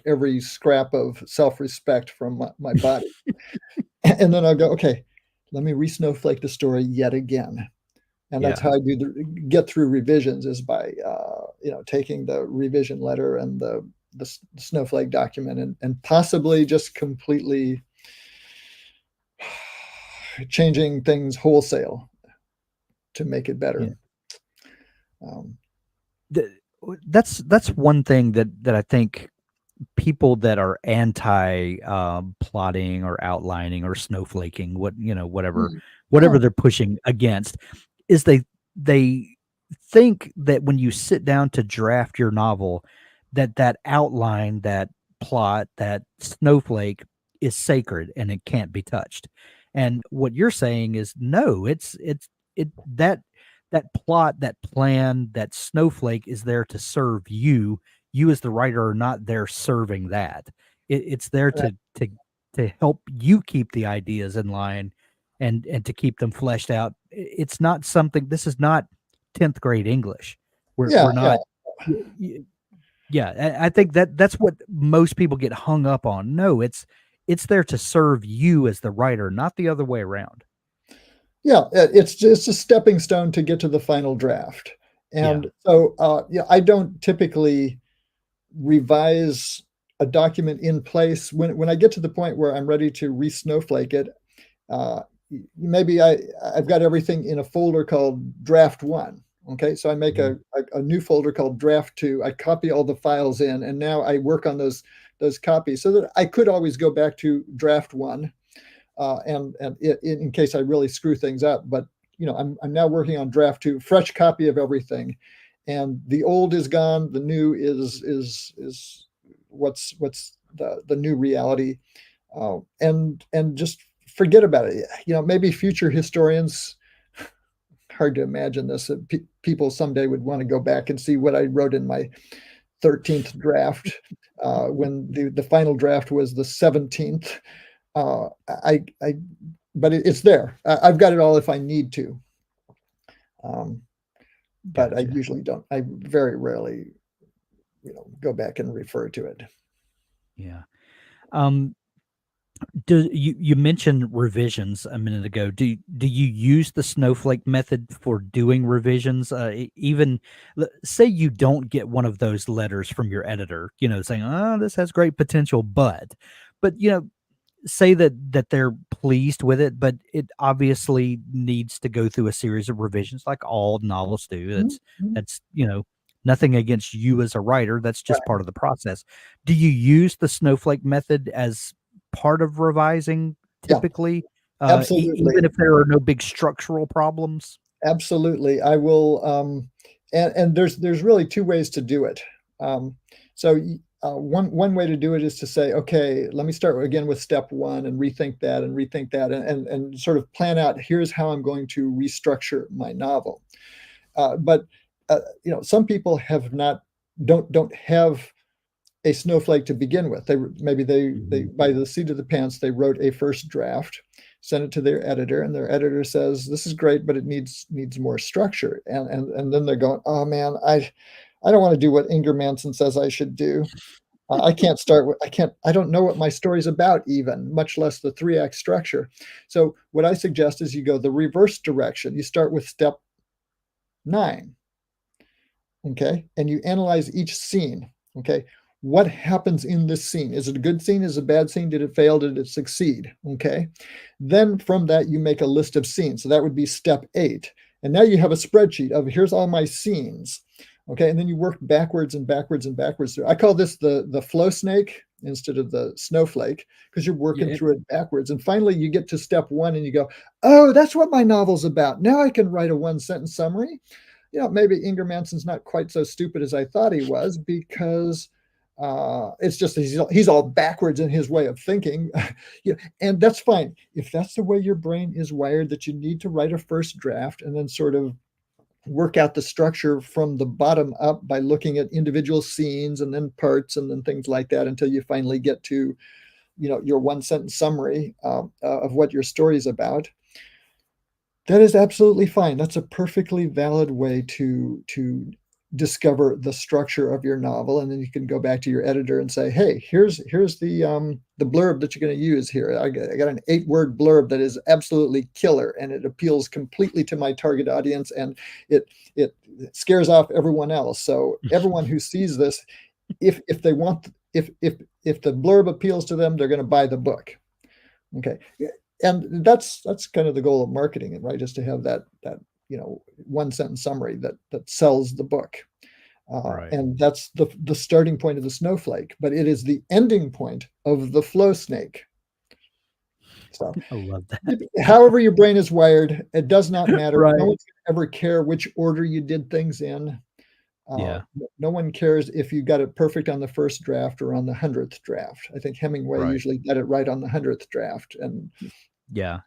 every scrap of self-respect from my body. And then I'll go, okay, let me re-snowflake the story yet again. And that's Yeah, how I get through revisions, is by taking the revision letter and the snowflake document, and possibly just completely changing things wholesale to make it better. yeah. Um, The that's one thing that I think people that are anti, plotting or outlining or snowflaking, whatever yeah, whatever they're pushing against, is they think that when you sit down to draft your novel, that outline, that plot, that snowflake is sacred and it can't be touched. And what you're saying is no, it's it that plot, that plan, that snowflake is there to serve you. You as the writer are not there serving that. It's there right. to help you keep the ideas in line and to keep them fleshed out. It's not something. This is not 10th grade English. Yeah, We're yeah, not. Yeah, I think that's what most people get hung up on. No, it's there to serve you as the writer, not the other way around. Yeah, it's just a stepping stone to get to the final draft. Yeah. And so, yeah, I don't typically revise a document in place. When I get to the point where I'm ready to re-snowflake it, uh, maybe I've got everything in a folder called draft one. Okay, so I make Mhm. a new folder called draft two. I copy all the files in, and now I work on those copies so that I could always go back to draft one, and in case I really screw things up. But I'm now working on draft two, fresh copy of everything, and the old is gone. The new is what's the new reality, and just forget about it. Maybe future historians, hard to imagine this, people someday would want to go back and see what I wrote in my 13th draft, when the final draft was the 17th. uh, I but it's there. I've got it all if I need to. um, but I Gotcha. usually don't. I very rarely go back and refer to it. Yeah. Um, do you mentioned revisions a minute ago? Do you use the Snowflake method for doing revisions? Even say you don't get one of those letters from your editor, saying, "Oh, this has great potential," but say that they're pleased with it, but it obviously needs to go through a series of revisions like all novels do. Mhm, mhm. That's nothing against you as a writer. That's just Right. part of the process. Do you use the Snowflake method as part of revising Yeah, typically, even absolutely. if there are no big structural problems? Absolutely. I will, and there's really two ways to do it. So one way to do it is to say, okay, let me start again with step one and rethink that, and sort of plan out, here's how I'm going to restructure my novel. But some people have not don't have a snowflake to begin with. Maybe they Mhm. by the seat of the pants they wrote a first draft, sent it to their editor, and their editor says this is great, but it needs more structure. And then they're going, oh man, I don't want to do what Ingermanson says I should do. I can't start with I don't know what my story's about even, much less the three act structure. So what I suggest is you go the reverse direction. You start with step 9. Okay, and you analyze each scene. Okay, what happens in this scene? Is it a good scene? Is it a bad scene? Did it fail? Did it succeed? Okay, then from that you make a list of scenes. So that would be step 8. And now you have a spreadsheet of here's all my scenes. Okay, and then you work backwards and backwards and backwards through. I call this the flow snake instead of the snowflake, because you're Yeah, working through it backwards. And finally you get to step 1 and you go, oh, that's what my novel's about. Now I can write a one sentence summary. Maybe Ingermanson's not quite so stupid as I thought he was, because it's just he's all backwards in his way of thinking. And that's fine. If that's the way your brain is wired, that you need to write a first draft and then sort of work out the structure from the bottom up by looking at individual scenes and then parts and then things like that until you finally get to your one sentence summary of what your story is about. That is absolutely fine. That's a perfectly valid way to discover the structure of your novel, and then you can go back to your editor and say, "Hey, here's the blurb that you're going to use here. I got an 8-word blurb that is absolutely killer, and it appeals completely to my target audience, and it scares off everyone else. So everyone who sees this, if they want, if the blurb appeals to them, they're going to buy the book." Okay. Yeah, and that's kind of the goal of marketing, right? Is to have that one sentence summary that sells the book, right. and that's the starting point of the snowflake, but it is the ending point of the flow snake. So, I love that. however your brain is wired, it does not matter. No Right. one's gonna ever care which order you did things in. Uh, Yeah. no one cares if you got it perfect on the first draft or on the 100th draft. I think Hemingway Right. usually got it right on the 100th draft, and Yeah.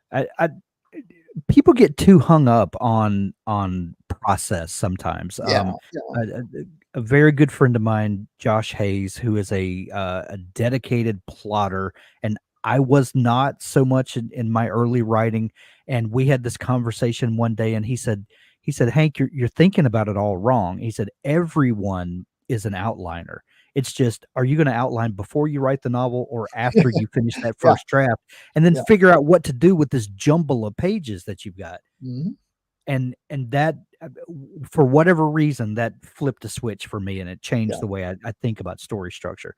People get too hung up on process sometimes. yeah, yeah. A very good friend of mine, Josh Hayes, who is a dedicated plotter, and I was not so much in my early writing. And we had this conversation one day, and he said, Hank, you're thinking about it all wrong. He said, everyone is an outliner. It's just, are you going to outline before you write the novel or after you finish that Yeah, first draft, and then yeah. figure out what to do with this jumble of pages that you've got? Mhm. And that for whatever reason, that flipped a switch for me, and it changed Yeah, the way I think about story structure.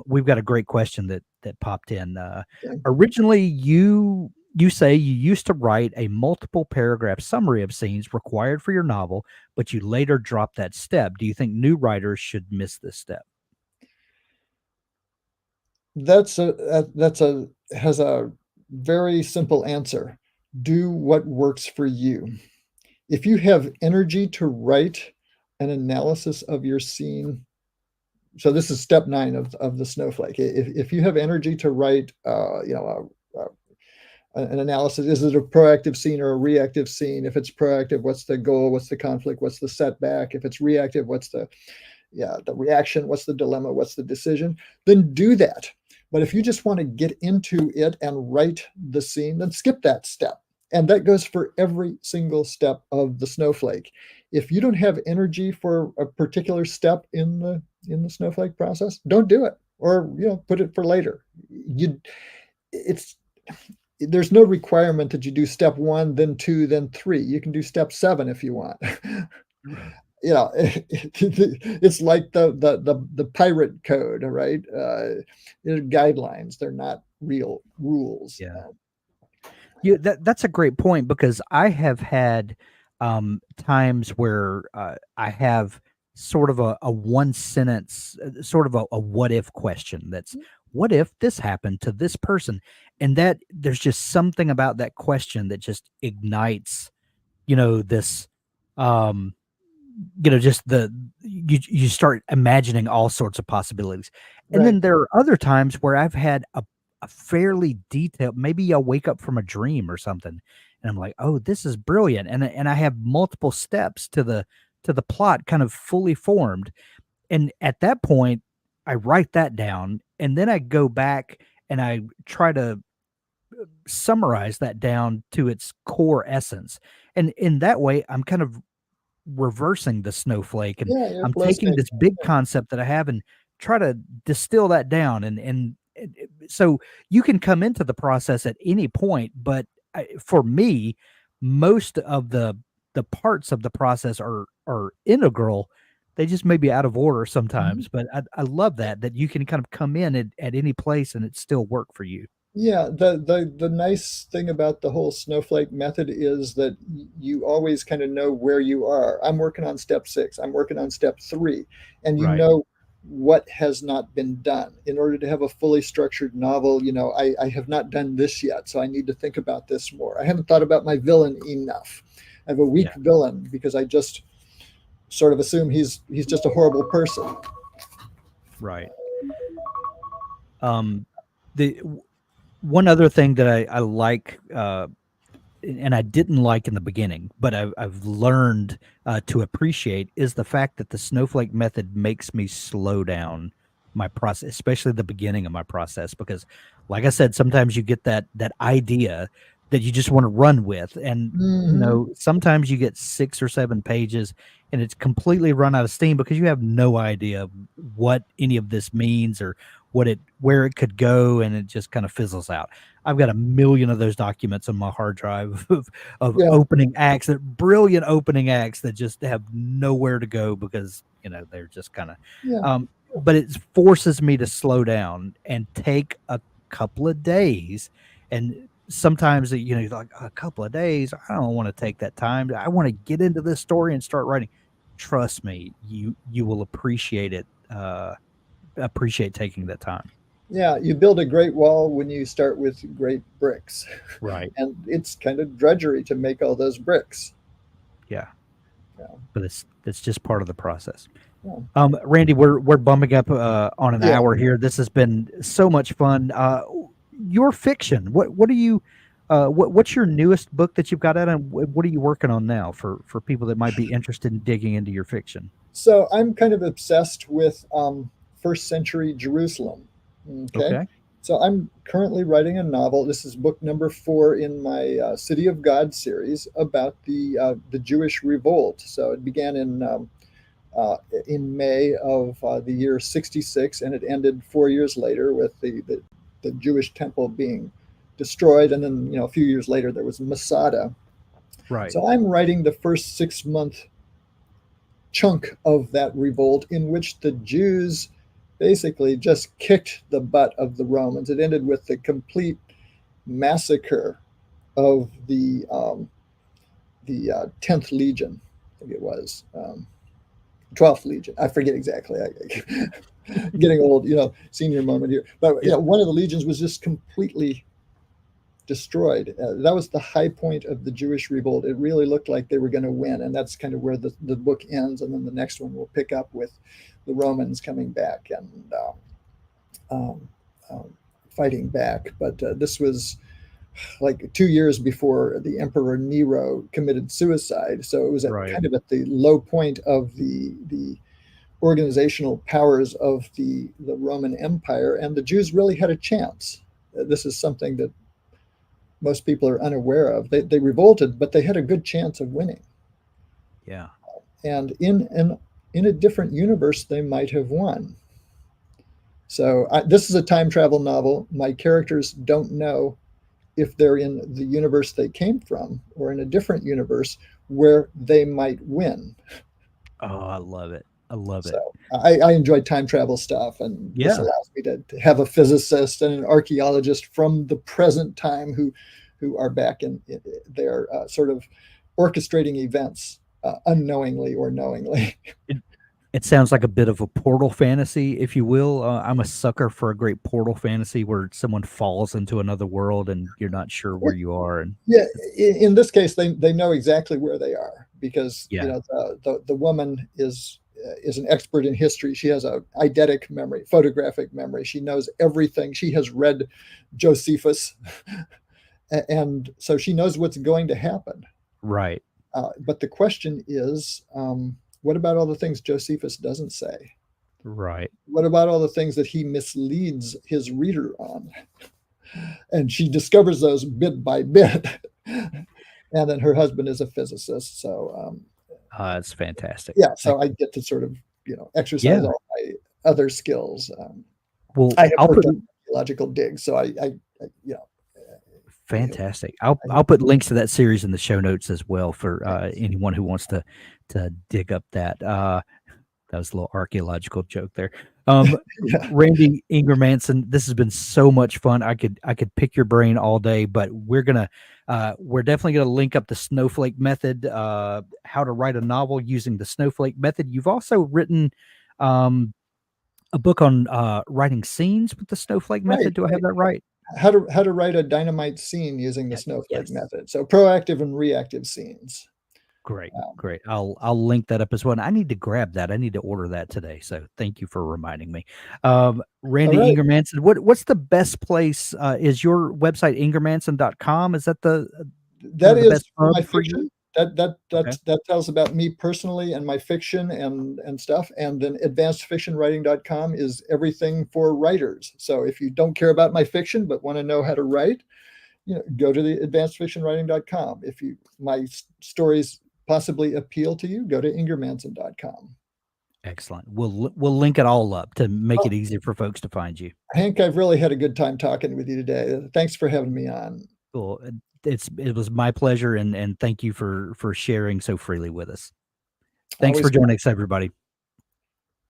We've got a great question that popped in. okay. Originally, you say you used to write a multiple paragraph summary of scenes required for your novel, but you later dropped that step. Do you think new writers should miss this step? That's a has a very simple answer. Do what works for you. If you have energy to write an analysis of your scene, so this is step 9 of the Snowflake. If you have energy to write, an analysis, is it a proactive scene or a reactive scene? If it's proactive, what's the goal? What's the conflict? What's the setback? If it's reactive, what's the reaction? What's the dilemma? What's the decision? Then do that. But if you just want to get into it and write the scene, then skip that step. And that goes for every single step of the Snowflake. If you don't have energy for a particular step in the Snowflake process, don't do it, or put it for later. You it's There's no requirement that you do step 1, then 2, then 3. You can do step 7 if you want. It's like the pirate code, right? They're guidelines. They're not real rules. Yeah. Yeah, that's a great point because I have had times where I have sort of a one sentence, sort of a what if question. That's, what if this happened to this person, and that there's just something about that question that just ignites, this, um, just you start imagining all sorts of possibilities. And Right. then there are other times where I've had a fairly detailed, maybe I'll wake up from a dream or something, and I'm like, "Oh, this is brilliant." And I have multiple steps to the plot kind of fully formed. And at that point, I write that down, and then I go back and I try to summarize that down to its core essence. And in that way, I'm kind of reversing the snowflake, and Yeah, you're I'm flow taking state. this big concept that I have and try to distill that down, so you can come into the process at any point, but for me, most of the parts of the process are integral. They just may be out of order Mhm. sometimes, but I love that you can kind of come in at any place and it still work for you. Yeah, the nice thing about the whole Snowflake method is that you always kind of know where you are. I'm working on step 6. I'm working on step 3, and you Right. know what has not been done. In order to have a fully structured novel, I have not done this yet, so I need to think about this more. I haven't thought about my villain enough. I have a weak Yeah. villain because I just sort of assume he's just a horrible person. Right. Um, the one other thing that I like, and I didn't like in the beginning, but I've learned to appreciate, is the fact that the snowflake method makes me slow down my process, especially the beginning of my process, because, like I said, sometimes you get that idea that you just want to run with, and Hmm. sometimes you get 6 or 7 pages, and it's completely run out of steam because you have no idea what any of this means or where it could go, and it just kind of fizzles out. I've got a million of those documents on my hard drive of Yeah, opening acts, that brilliant opening acts that just have nowhere to go because they're just kind of. yeah, But it forces me to slow down and take a couple of days, and sometimes like a couple of days. I don't want to take that time. I want to get into this story and start writing. Trust me, you will appreciate it. Appreciate taking that time. yeah. You build a great wall when you start with great bricks. Right. And it's kind of drudgery to make all those bricks. Yeah. Yeah, But it's just part of the process. yeah, Randy, we're bumping up on an yeah. hour here. This has been so much fun. Your fiction. What are you? What's your newest book that you've got out, and what are you working on now for people that might be interested in digging into your fiction? So I'm kind of obsessed with first century Jerusalem. Okay. Okay. So I'm currently writing a novel. This is book number 4 in my City of God series about the Jewish revolt. So it began in uh, in May of the year 66, and it ended 4 years later with the Jewish temple being destroyed. And then, a few years later, there was Masada. Right. So I'm writing the first 6 month chunk of that revolt in which the Jews basically just kicked the butt of the Romans. It ended with the complete massacre of the 10th Legion, I think it was. 12th Legion. I forget exactly. Getting old, senior moment here. But Yeah. one of the legions was just completely destroyed. That was the high point of the Jewish revolt. It really looked like they were going to win, and that's kind of where the book ends. And then the next one will pick up with the Romans coming back and um, um, fighting back. But this was like 2 years before the Emperor Nero committed suicide, so it was at Right. kind of at the low point of the organizational powers of the Roman Empire, and the Jews really had a chance. This is something that most people are unaware of. They revolted, but they had a good chance of winning. Yeah. And in a different universe, they might have won. So this is a time travel novel. My characters don't know if they're in the universe they came from or in a different universe where they might win. Oh, I love it. I love So it. I enjoy time travel stuff, and this Yeah. allows me to have a physicist and an archaeologist from the present time who are back in their sort of orchestrating events unknowingly or knowingly. It, it sounds like a bit of a portal fantasy, if you will. I'm a sucker for a great portal fantasy where someone falls into another world and you're not sure where you are. And Yeah, it's, in this case, they know exactly where they are because yeah, the woman is an expert in history. She has a eidetic memory, photographic memory. She knows everything. She has read Josephus, and so she knows what's going to happen. right, But the question is, what about all the things Josephus doesn't say? right. What about all the things that he misleads his reader on? And she discovers those bit by bit. And then her husband is a physicist, so It's fantastic. yeah, I, so I get to sort of exercise yeah. all my other skills. Well, I have I'll worked put on archaeological digs, so I fantastic. I, I'll put links to that series in the show notes as well for anyone who wants to dig up that. That was a little archaeological joke there. Um, yeah, Randy Ingermanson, this has been so much fun. I could pick your brain all day, but we're definitely gonna link up the Snowflake method, how to write a novel using the Snowflake method. You've also written um, a book on writing scenes with the Snowflake right, method. Do I have right. that right? How to write a dynamite scene using the Yeah. Snowflake Yes. method. So proactive and reactive scenes. Great, Um, great. I'll link that up as well. And I need to grab that. I need to order that today. So thank you for reminding me. all Randy right, Ingermanson, what's the best place? Is your website ingermanson.com? Is that the kind that of the is best for hub my for you? fiction. Okay. That tells about me personally and my fiction and stuff. And then advancedfictionwriting.com is everything for writers. So if you don't care about my fiction but want to know how to write, go to the advancedfictionwriting.com. If my stories possibly appeal to you, go to ingermanson.com. Excellent. We'll link it all up to make it easier for folks to find you. Hank, I've really had a good time talking with you today. Thanks for having me on. Cool. It was my pleasure and thank you for sharing so freely with us. Thanks Always for fun. joining us, everybody.